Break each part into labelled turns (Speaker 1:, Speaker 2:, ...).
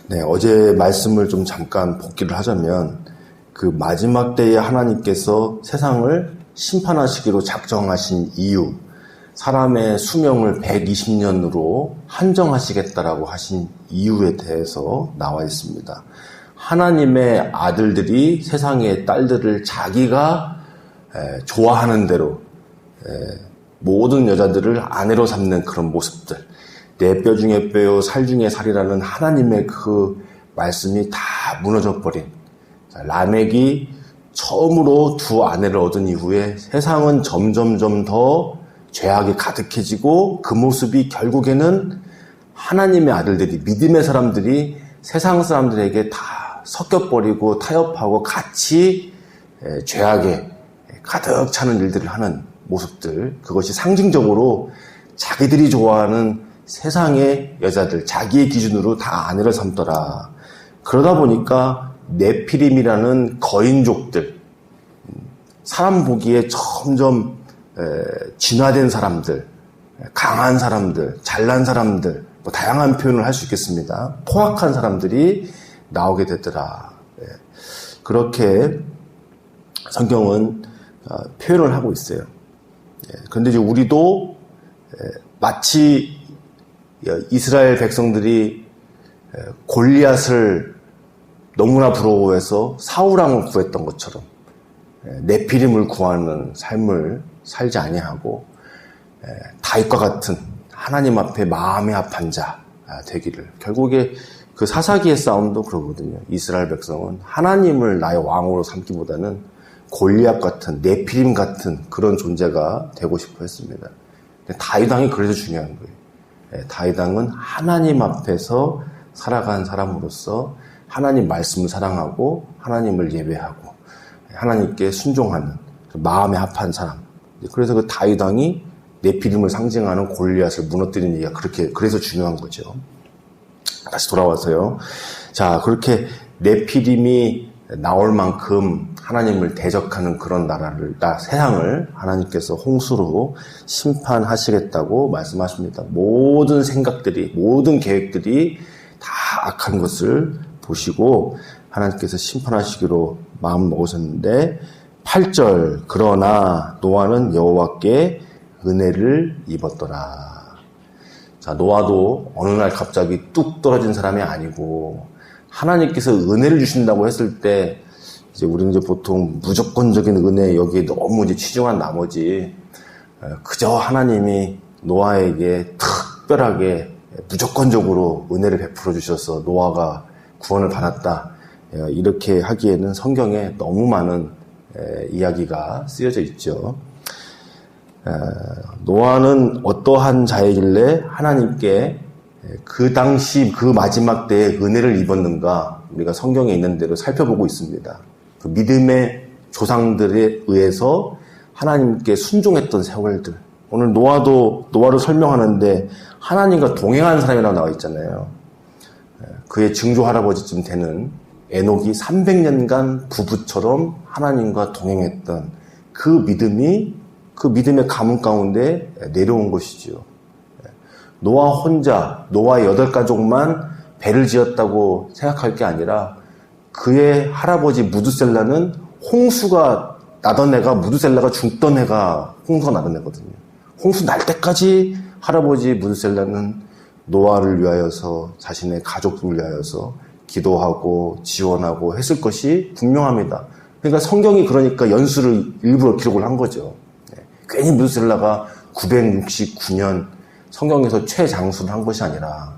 Speaker 1: 네, 어제 말씀을 좀 잠깐 복기를 하자면 그 마지막 때에 하나님께서 세상을 심판하시기로 작정하신 이유, 사람의 수명을 120년으로 한정하시겠다라고 하신 이유에 대해서 나와 있습니다. 하나님의 아들들이 세상의 딸들을 자기가 좋아하는 대로 모든 여자들을 아내로 삼는 그런 모습들, 내 뼈 중에 뼈요 살 중에 살이라는 하나님의 그 말씀이 다 무너져 버린, 라멕이 처음으로 두 아내를 얻은 이후에 세상은 점점점 더 죄악이 가득해지고 그 모습이 결국에는 하나님의 아들들이, 믿음의 사람들이 세상 사람들에게 다 섞여버리고 타협하고 같이 죄악에 가득 차는 일들을 하는 모습들, 그것이 상징적으로 자기들이 좋아하는 세상의 여자들, 자기의 기준으로 다 아내를 삼더라. 그러다 보니까 네피림이라는 거인족들, 사람 보기에 점점 진화된 사람들, 강한 사람들, 잘난 사람들, 뭐 다양한 표현을 할 수 있겠습니다. 포악한 사람들이 나오게 되더라. 그렇게 성경은 표현을 하고 있어요. 그런데 이제 우리도 마치 이스라엘 백성들이 골리앗을 너무나 부러워해서 사울왕을 구했던 것처럼 네피림을 구하는 삶을 살지 아니하고 다윗과 같은 하나님 앞에 마음이 합한 자 되기를. 결국에 그 사사기의 싸움도 그러거든요. 이스라엘 백성은 하나님을 나의 왕으로 삼기보다는 골리앗 같은, 네피림 같은 그런 존재가 되고 싶어 했습니다. 다윗 왕이 그래서 중요한 거예요. 다윗 왕은 하나님 앞에서 살아간 사람으로서 하나님 말씀을 사랑하고 하나님을 예배하고 하나님께 순종하는 마음에 합한 사람. 그래서 그 다윗 왕이 네피림을 상징하는 골리앗을 무너뜨리는 얘기가 그래서 중요한 거죠. 다시 돌아와서요. 자, 그렇게 네피림이 나올 만큼 하나님을 대적하는 그런 세상을 하나님께서 홍수로 심판하시겠다고 말씀하십니다. 모든 생각들이, 모든 계획들이 다 악한 것을 보시고 하나님께서 심판하시기로 마음 먹으셨는데 8절, 그러나 노아는 여호와께 은혜를 입었더라. 자, 노아도 어느 날 갑자기 뚝 떨어진 사람이 아니고 하나님께서 은혜를 주신다고 했을 때 이제 우리는 이제 보통 무조건적인 은혜 여기에 너무 이제 치중한 나머지 그저 하나님이 노아에게 특별하게 무조건적으로 은혜를 베풀어 주셔서 노아가 구원을 받았다, 이렇게 하기에는 성경에 너무 많은 이야기가 쓰여져 있죠. 노아는 어떠한 자이길래 하나님께 그 당시 그 마지막 때에 은혜를 입었는가, 우리가 성경에 있는 대로 살펴보고 있습니다. 그 믿음의 조상들에 의해서 하나님께 순종했던 세월들. 오늘 노아를 설명하는데 하나님과 동행한 사람이라고 나와 있잖아요. 그의 증조 할아버지쯤 되는 에녹이 300년간 부부처럼 하나님과 동행했던 그 믿음이 그 믿음의 가문 가운데 내려온 것이지요. 노아 혼자, 노아 8가족만 배를 지었다고 생각할 게 아니라 그의 할아버지 무드셀라는 홍수가 나던 애가, 무드셀라가 죽던 애가 홍수가 나던 애거든요. 홍수 날 때까지 할아버지 무드셀라는 노아를 위하여서, 자신의 가족들을 위하여서 기도하고 지원하고 했을 것이 분명합니다. 그러니까 성경이 그러니까 연수를 일부러 기록을 한 거죠. 괜히 무드셀라가 969년 성경에서 최장수를 한 것이 아니라,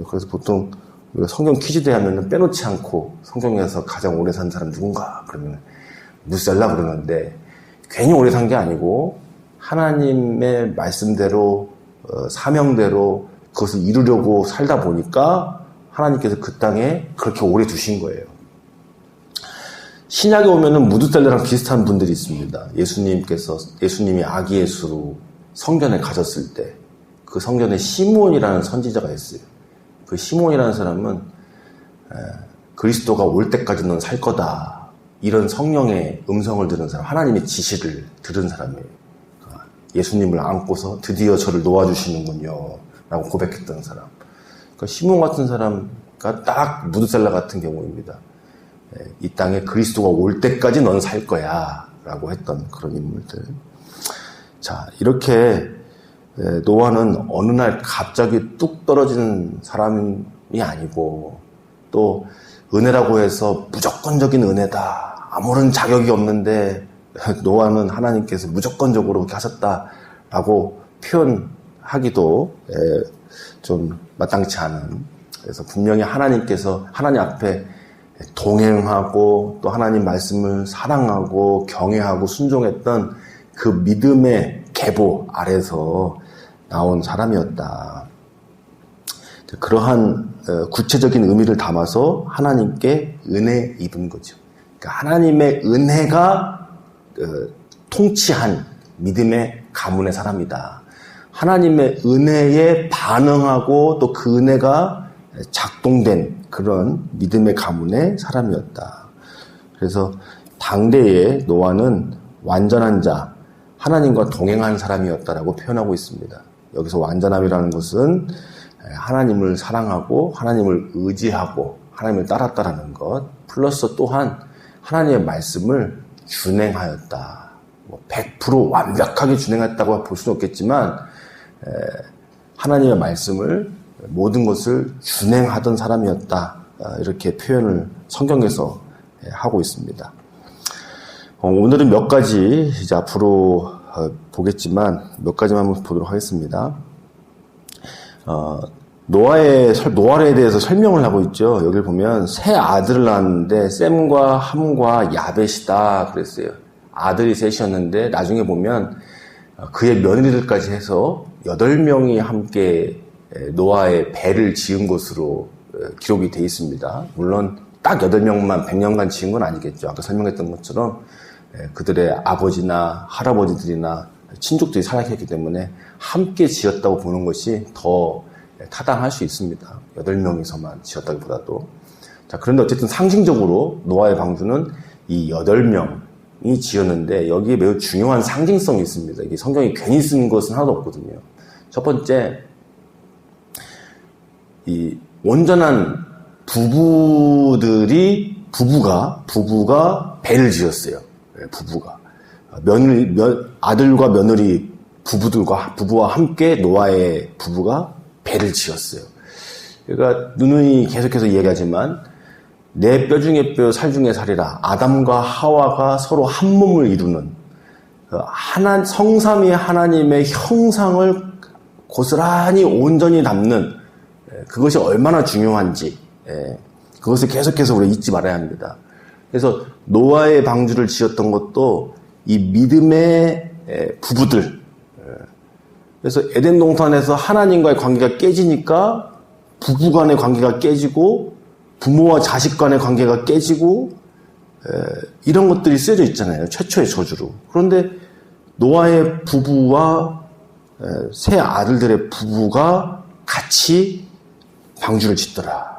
Speaker 1: 그래서 보통 우리가 성경 퀴즈대 하면은 빼놓지 않고 성경에서 가장 오래 산 사람 누군가 그러면 무드셀라 그러는데, 괜히 오래 산 게 아니고 하나님의 말씀대로 사명대로 그것을 이루려고 살다 보니까 하나님께서 그 땅에 그렇게 오래 두신 거예요. 신약에 오면은 무드셀라랑 비슷한 분들이 있습니다. 예수님이 아기 예수로 성전에 가졌을 때 그 성전에 시므온이라는 선지자가 있어요. 그 시므온이라는 사람은 그리스도가 올 때까지 넌 살 거다, 이런 성령의 음성을 들은 사람, 하나님의 지시를 들은 사람이에요. 예수님을 안고서 드디어 저를 놓아주시는군요 라고 고백했던 사람. 그러니까 시므온 같은 사람, 그러니까 딱 무드셀라 같은 경우입니다. 이 땅에 그리스도가 올 때까지 넌 살 거야 라고 했던 그런 인물들. 자, 이렇게 노아는 어느 날 갑자기 뚝 떨어지는 사람이 아니고, 또 은혜라고 해서 무조건적인 은혜다, 아무런 자격이 없는데 노아는 하나님께서 무조건적으로 그렇게 하셨다라고 표현하기도 좀 마땅치 않은, 그래서 분명히 하나님께서 하나님 앞에 동행하고 또 하나님 말씀을 사랑하고 경외하고 순종했던 그 믿음의 계보 아래서 나온 사람이었다. 그러한 구체적인 의미를 담아서 하나님께 은혜 입은 거죠. 그러니까 하나님의 은혜가 통치한 믿음의 가문의 사람이다. 하나님의 은혜에 반응하고 또 그 은혜가 작동된 그런 믿음의 가문의 사람이었다. 그래서 당대의 노아는 완전한 자, 하나님과 동행한 사람이었다라고 표현하고 있습니다. 여기서 완전함이라는 것은 하나님을 사랑하고 하나님을 의지하고 하나님을 따랐다라는 것, 플러스 또한 하나님의 말씀을 준행하였다. 100% 완벽하게 준행했다고 볼 수는 없겠지만 하나님의 말씀을 모든 것을 준행하던 사람이었다. 이렇게 표현을 성경에서 하고 있습니다. 오늘은 몇 가지 이제 앞으로 보겠지만 몇 가지만 한번 보도록 하겠습니다. 노아에 대해서 설명을 하고 있죠. 여기를 보면 세 아들을 낳았는데 셈과 함과 야벳이다 그랬어요. 아들이 셋이었는데 나중에 보면 그의 며느리들까지 해서 8명이 함께 노아의 배를 지은 것으로 기록이 되어 있습니다. 물론 딱 8명만 100년간 지은 건 아니겠죠. 아까 설명했던 것처럼 그들의 아버지나 할아버지들이나 친족들이 살아있기 때문에 함께 지었다고 보는 것이 더 타당할 수 있습니다. 8명이서만 지었다기보다도. 자, 그런데 어쨌든 상징적으로 노아의 방주는 이 8명이 지었는데 여기에 매우 중요한 상징성이 있습니다. 이게 성경이 괜히 쓴 것은 하나도 없거든요. 첫 번째, 이 온전한 부부가 배를 지었어요. 부부가. 아들과 며느리 부부와 함께 노아의 부부가 배를 지었어요. 그러니까 누누이 계속해서 이야기하지만 내 뼈 중에 뼈, 살 중에 살이라. 아담과 하와가 서로 한 몸을 이루는 성삼위 하나님의 형상을 고스란히 온전히 담는 그것이 얼마나 중요한지 그것을 계속해서 우리가 잊지 말아야 합니다. 그래서 노아의 방주를 지었던 것도 이 믿음의 부부들. 그래서 에덴 동산에서 하나님과의 관계가 깨지니까 부부 간의 관계가 깨지고 부모와 자식 간의 관계가 깨지고 이런 것들이 쓰여져 있잖아요. 최초의 저주로. 그런데 노아의 부부와 세 아들들의 부부가 같이 방주를 짓더라.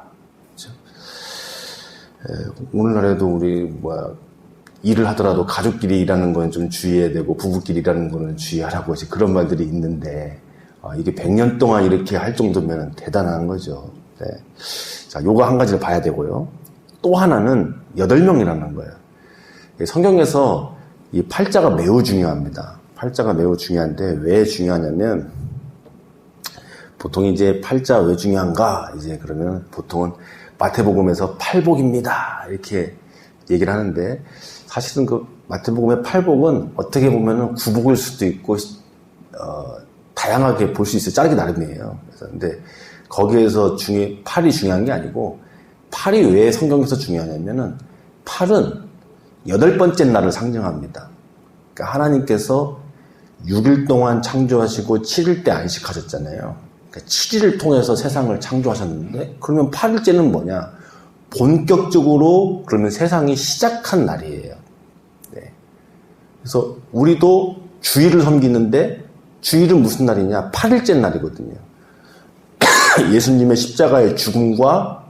Speaker 1: 오늘날에도 우리 일을 하더라도 가족끼리 일하는 건 좀 주의해야 되고 부부끼리 일하는 거는 주의하라고 이제 그런 말들이 있는데 이게 100년 동안 이렇게 할 정도면 대단한 거죠. 네. 자, 요거 한 가지를 봐야 되고요. 또 하나는 8명이라는 거예요. 성경에서 이 팔자가 매우 중요합니다. 팔자가 매우 중요한데 왜 중요하냐면 보통 이제 팔자 왜 중요한가? 이제 그러면 보통은 마태복음에서 팔복입니다. 이렇게 얘기를 하는데 사실은 그 마태복음의 팔복은 어떻게 보면은 구복일 수도 있고 다양하게 볼 수 있어요. 자르기 나름이에요. 그래서 근데 거기에서 팔이 중요한 게 아니고 팔이 왜 성경에서 중요하냐면은 팔은 8번째 날을 상징합니다. 그러니까 하나님께서 6일 동안 창조하시고 7일 때 안식하셨잖아요. 그러니까 7일을 통해서 세상을 창조하셨는데 그러면 8일째는 뭐냐? 본격적으로 그러면 세상이 시작한 날이에요. 네. 그래서 우리도 주일을 섬기는데 주일은 무슨 날이냐? 8일째 날이거든요. 예수님의 십자가의 죽음과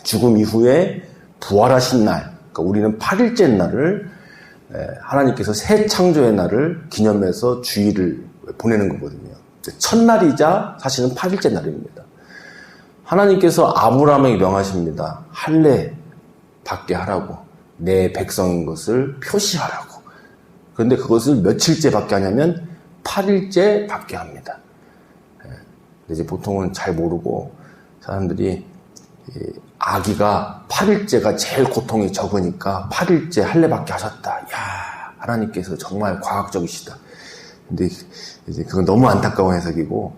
Speaker 1: 죽음 이후에 부활하신 날, 그러니까 우리는 8일째 날을 하나님께서 새 창조의 날을 기념해서 주일을 보내는 거거든요. 첫날이자 사실은 8일째 날입니다. 하나님께서 아브라함에게 명하십니다. 할례 받게 하라고. 내 백성인 것을 표시하라고. 그런데 그것을 며칠째 받게 하냐면 8일째 받게 합니다. 이제 보통은 잘 모르고 사람들이 아기가 8일째가 제일 고통이 적으니까 8일째 할례 받게 하셨다. 야, 하나님께서 정말 과학적이시다. 근데 이제 그건 너무 안타까운 해석이고,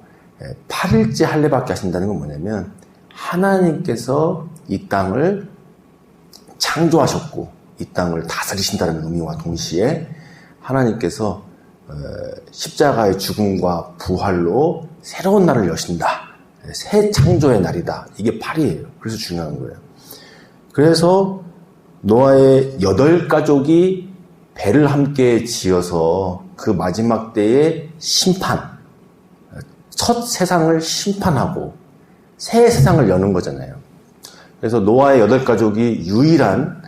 Speaker 1: 8일째 할례 받게 하신다는 건 뭐냐면 하나님께서 이 땅을 창조하셨고 이 땅을 다스리신다는 의미와 동시에 하나님께서 십자가의 죽음과 부활로 새로운 날을 여신다. 새 창조의 날이다. 이게 8이에요. 그래서 중요한 거예요. 그래서 노아의 8가족이 배를 함께 지어서 그 마지막 때의 심판, 첫 세상을 심판하고 새 세상을 여는 거잖아요. 그래서 노아의 8가족이 유일한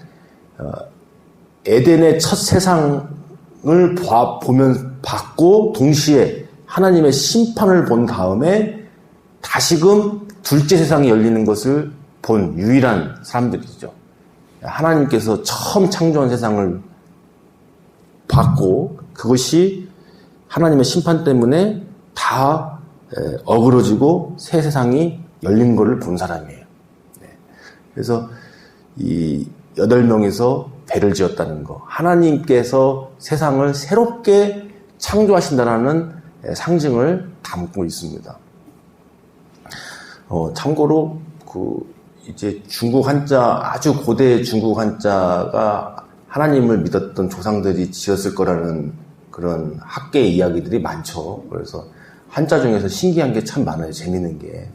Speaker 1: 에덴의 첫 세상을 받고 동시에 하나님의 심판을 본 다음에 다시금 둘째 세상이 열리는 것을 본 유일한 사람들이죠. 하나님께서 처음 창조한 세상을 받고 그것이 하나님의 심판 때문에 다 어그러지고 새 세상이 열린 것을 본 사람이에요. 그래서 이 8명이서 배를 지었다는 거, 하나님께서 세상을 새롭게 창조하신다는 상징을 담고 있습니다. 참고로 이제 중국 한자, 아주 고대 중국 한자가 하나님을 믿었던 조상들이 지었을 거라는 그런 학계의 이야기들이 많죠. 그래서 한자 중에서 신기한 게 참 많아요. 재밌는 게.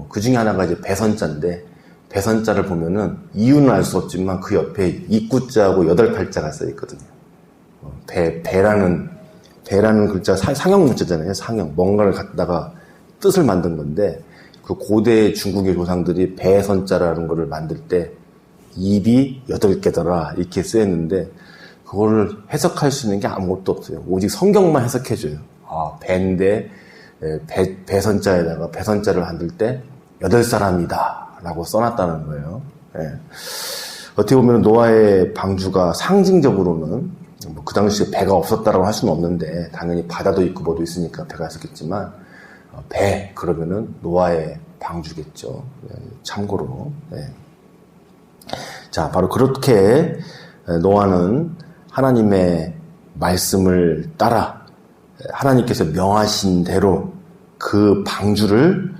Speaker 1: 그 중에 하나가 이제 배선자인데, 배선자를 보면은 이유는 알 수 없지만 그 옆에 입구자하고 8글자가 써 있거든요. 배라는 글자, 상형 문자잖아요. 상형. 뭔가를 갖다가 뜻을 만든 건데, 그 고대 중국의 조상들이 배선자라는 거를 만들 때 입이 8개더라 이렇게 쓰였는데 그거를 해석할 수 있는 게 아무것도 없어요. 오직 성경만 해석해줘요. 배인데 배선자에다가 배선자를 만들 때 8사람이다 라고 써놨다는 거예요. 어떻게 보면 노아의 방주가 상징적으로는 그 당시에 배가 없었다라고 할 수는 없는데 당연히 바다도 있고 뭐도 있으니까 배가 있었겠지만 배 그러면은 노아의 방주겠죠. 참고로. 자, 바로 그렇게 노아는 하나님의 말씀을 따라 하나님께서 명하신 대로 그 방주를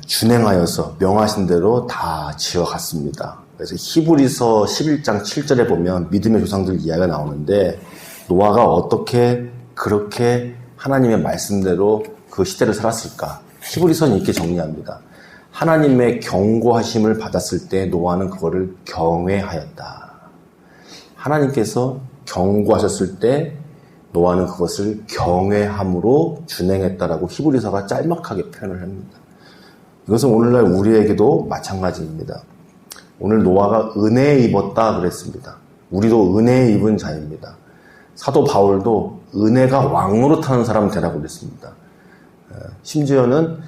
Speaker 1: 준행하여서 명하신 대로 다 지어갔습니다. 그래서 히브리서 11장 7절에 보면 믿음의 조상들 이야기가 나오는데 노아가 어떻게 그렇게 하나님의 말씀대로 그 시대를 살았을까? 히브리서는 이렇게 정리합니다. 하나님의 경고하심을 받았을 때 노아는 그거를 경외하였다. 하나님께서 경고하셨을 때 노아는 그것을 경외함으로 준행했다라고 히브리서가 짤막하게 표현을 합니다. 이것은 오늘날 우리에게도 마찬가지입니다. 오늘 노아가 은혜에 입었다 그랬습니다. 우리도 은혜에 입은 자입니다. 사도 바울도 은혜가 왕노릇하는 사람 되라고 그랬습니다. 심지어는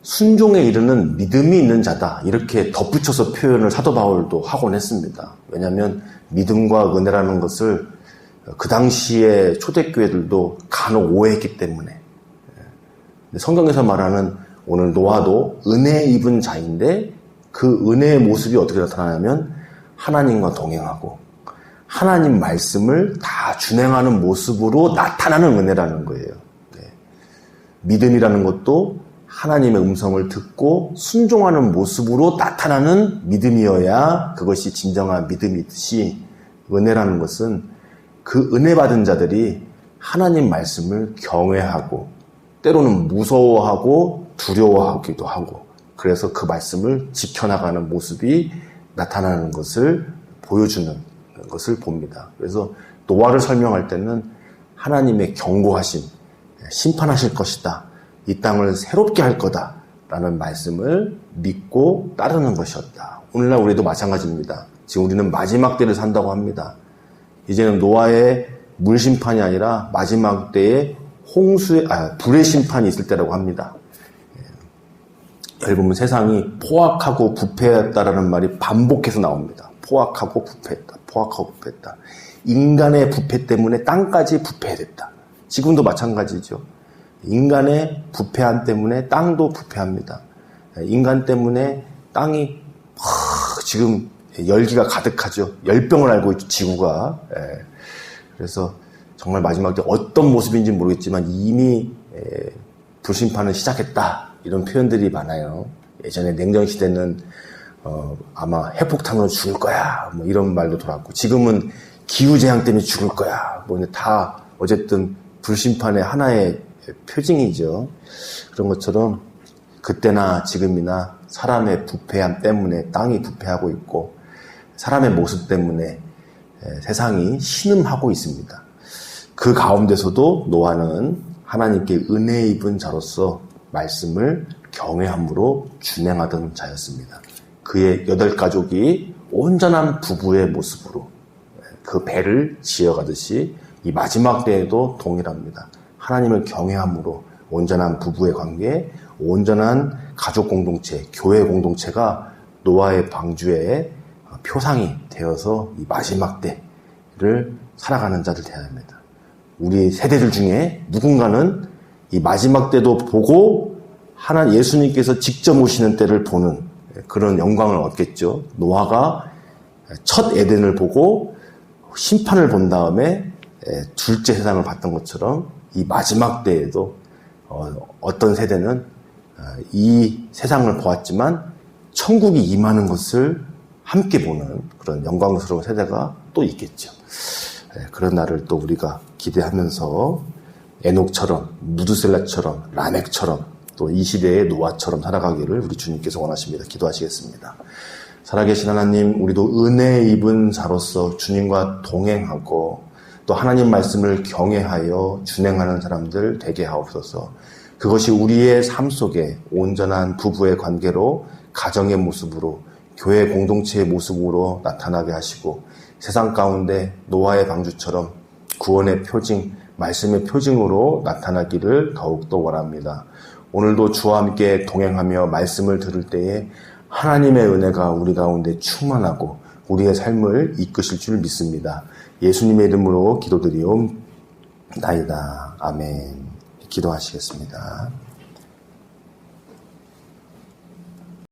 Speaker 1: 순종에 이르는 믿음이 있는 자다 이렇게 덧붙여서 표현을 사도 바울도 하곤 했습니다. 왜냐하면 믿음과 은혜라는 것을 그 당시에 초대교회들도 간혹 오해했기 때문에. 성경에서 말하는 오늘 노아도 은혜에 입은 자인데 그 은혜의 모습이 어떻게 나타나냐면 하나님과 동행하고 하나님 말씀을 다 준행하는 모습으로 나타나는 은혜라는 거예요. 믿음이라는 것도 하나님의 음성을 듣고 순종하는 모습으로 나타나는 믿음이어야 그것이 진정한 믿음이듯이 은혜라는 것은 그 은혜 받은 자들이 하나님 말씀을 경외하고 때로는 무서워하고 두려워하기도 하고 그래서 그 말씀을 지켜나가는 모습이 나타나는 것을 보여주는 것을 봅니다. 그래서 노아를 설명할 때는 하나님의 경고하심, 심판하실 것이다. 이 땅을 새롭게 할 거다라는 말씀을 믿고 따르는 것이었다. 오늘날 우리도 마찬가지입니다. 지금 우리는 마지막 때를 산다고 합니다. 이제는 노아의 물 심판이 아니라 마지막 때에 불의 심판이 있을 때라고 합니다. 여러분 세상이 포악하고 부패했다라는 말이 반복해서 나옵니다. 포악하고 부패했다. 포악하고 부패했다. 인간의 부패 때문에 땅까지 부패했다. 지금도 마찬가지죠. 인간의 부패함 때문에 땅도 부패합니다. 인간 때문에 땅이 지금 열기가 가득하죠. 열병을 앓고 있죠, 지구가. 그래서 정말 마지막 때 어떤 모습인지 모르겠지만 이미 불심판을 시작했다. 이런 표현들이 많아요. 예전에 냉전시대는 아마 핵폭탄으로 죽을 거야. 뭐 이런 말도 돌았고, 지금은 기후재앙 때문에 죽을 거야. 뭐 다 어쨌든 불심판의 하나의 표징이죠. 그런 것처럼 그때나 지금이나 사람의 부패함 때문에 땅이 부패하고 있고, 사람의 모습 때문에 세상이 신음하고 있습니다. 그 가운데서도 노아는 하나님께 은혜 입은 자로서 말씀을 경외함으로 준행하던 자였습니다. 그의 8가족이 온전한 부부의 모습으로 그 배를 지어가듯이 이 마지막 때에도 동일합니다. 하나님을 경외함으로 온전한 부부의 관계, 온전한 가족 공동체, 교회 공동체가 노아의 방주의 표상이 되어서 이 마지막 때를 살아가는 자들 되어야 합니다. 우리 세대들 중에 누군가는 이 마지막 때도 보고 하나님 예수님께서 직접 오시는 때를 보는 그런 영광을 얻겠죠. 노아가 첫 에덴을 보고 심판을 본 다음에 둘째 세상을 봤던 것처럼 이 마지막 때에도 어떤 세대는 이 세상을 보았지만 천국이 임하는 것을 함께 보는 그런 영광스러운 세대가 또 있겠죠. 그런 날을 또 우리가 기대하면서 에녹처럼, 무드셀라처럼, 라멕처럼 또 이 시대의 노아처럼 살아가기를 우리 주님께서 원하십니다. 기도하시겠습니다. 살아계신 하나님, 우리도 은혜 입은 자로서 주님과 동행하고 또 하나님 말씀을 경외하여 준행하는 사람들 되게 하옵소서. 그것이 우리의 삶 속에 온전한 부부의 관계로, 가정의 모습으로, 교회 공동체의 모습으로 나타나게 하시고 세상 가운데 노아의 방주처럼 구원의 표징, 말씀의 표징으로 나타나기를 더욱더 원합니다. 오늘도 주와 함께 동행하며 말씀을 들을 때에 하나님의 은혜가 우리 가운데 충만하고 우리의 삶을 이끄실 줄 믿습니다. 예수님의 이름으로 기도드리옵나이다. 아멘. 기도하시겠습니다.